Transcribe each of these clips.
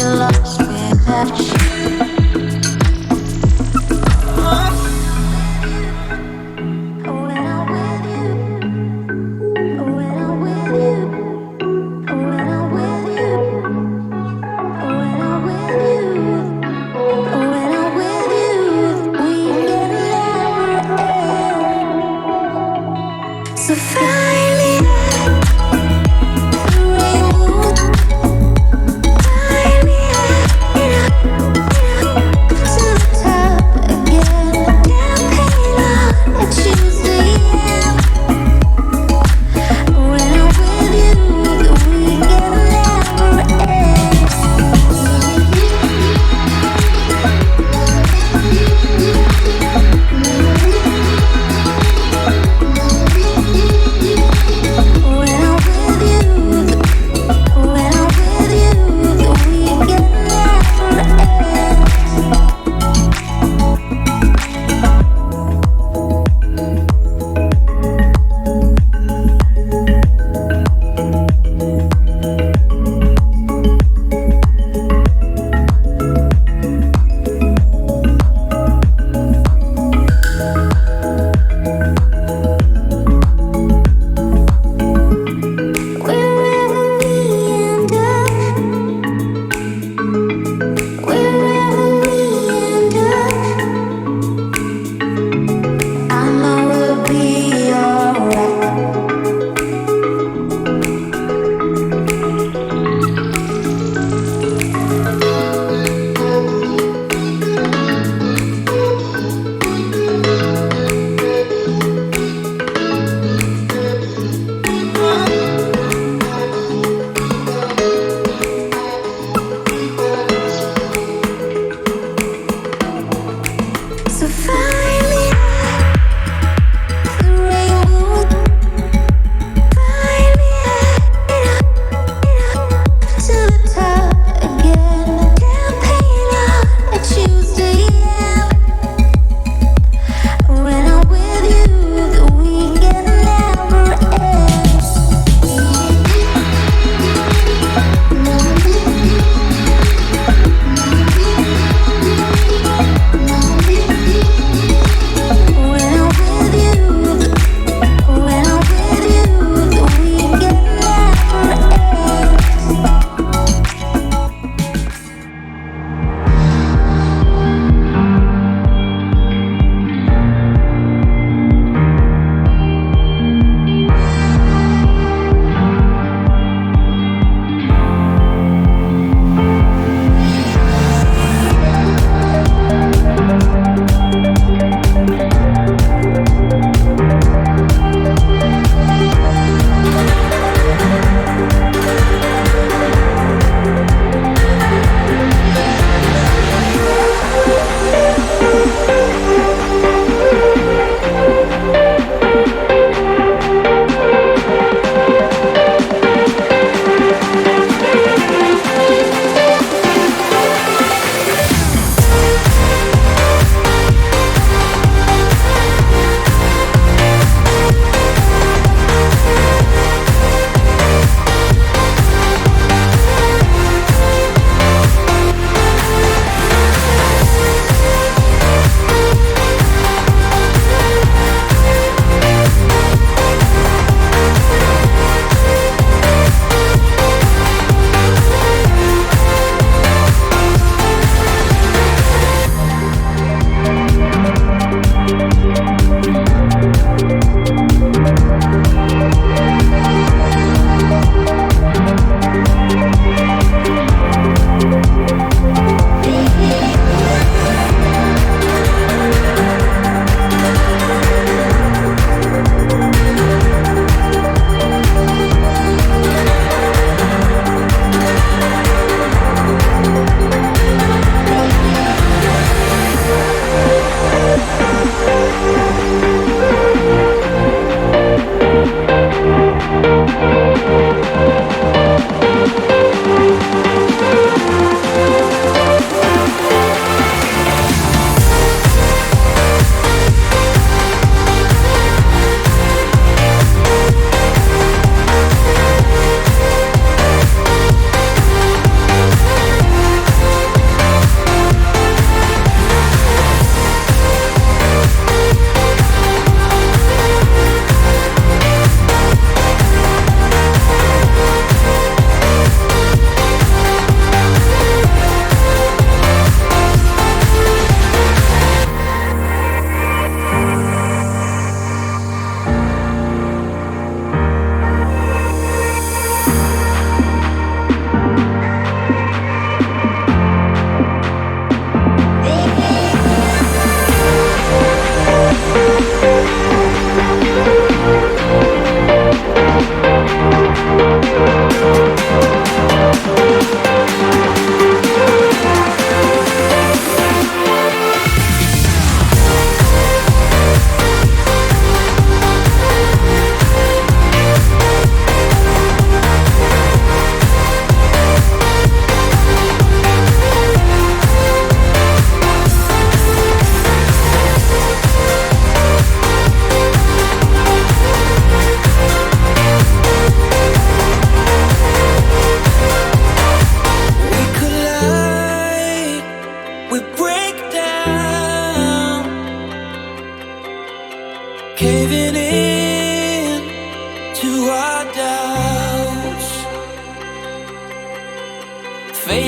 Be lost without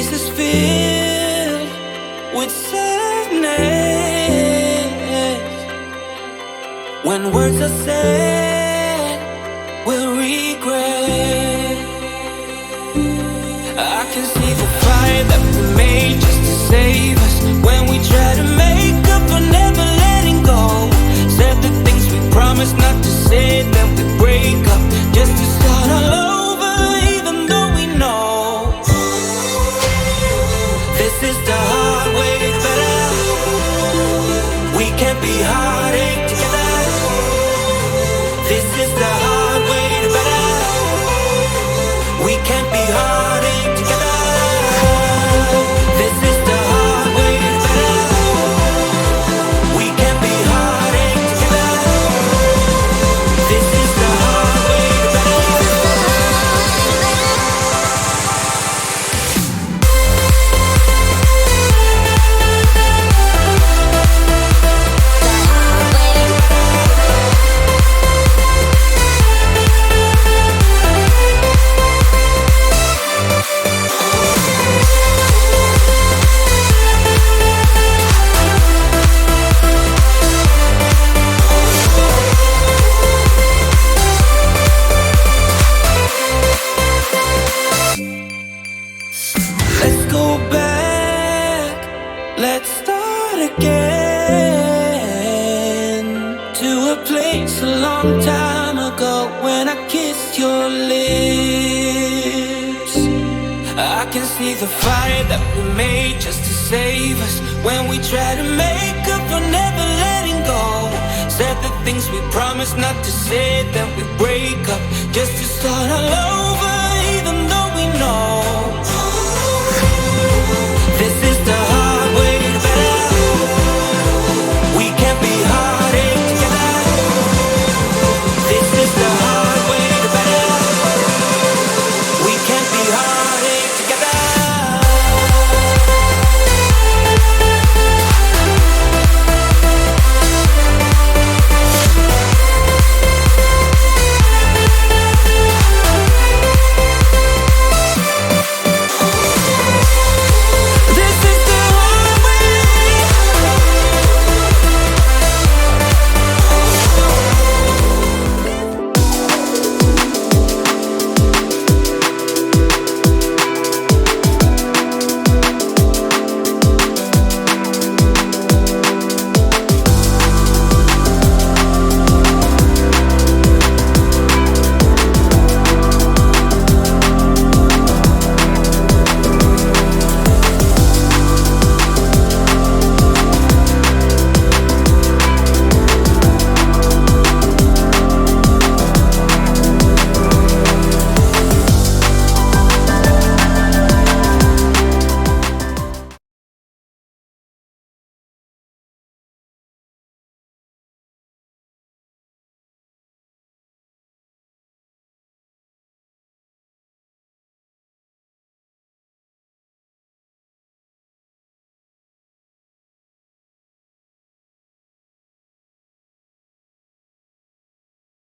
space is filled with sadness. When words are said, we'll regret. I can see the fire that we made just to save us. When we try to make up for never letting go. Said the things we promised not to say, then we break up just to start all over, even though we know this is the hard way better. We can't be heartache together. This is the hard way better. We can't be heartache together. This is the hard way better. We can't be heartache together. This is the hard way better. Let's go back, let's start again, to a place a long time ago when I kissed your lips. I can see the fire that we made just to save us. When we try to make up for never letting go. Said the things we promised not to say, then we break up just to start all over, even though we know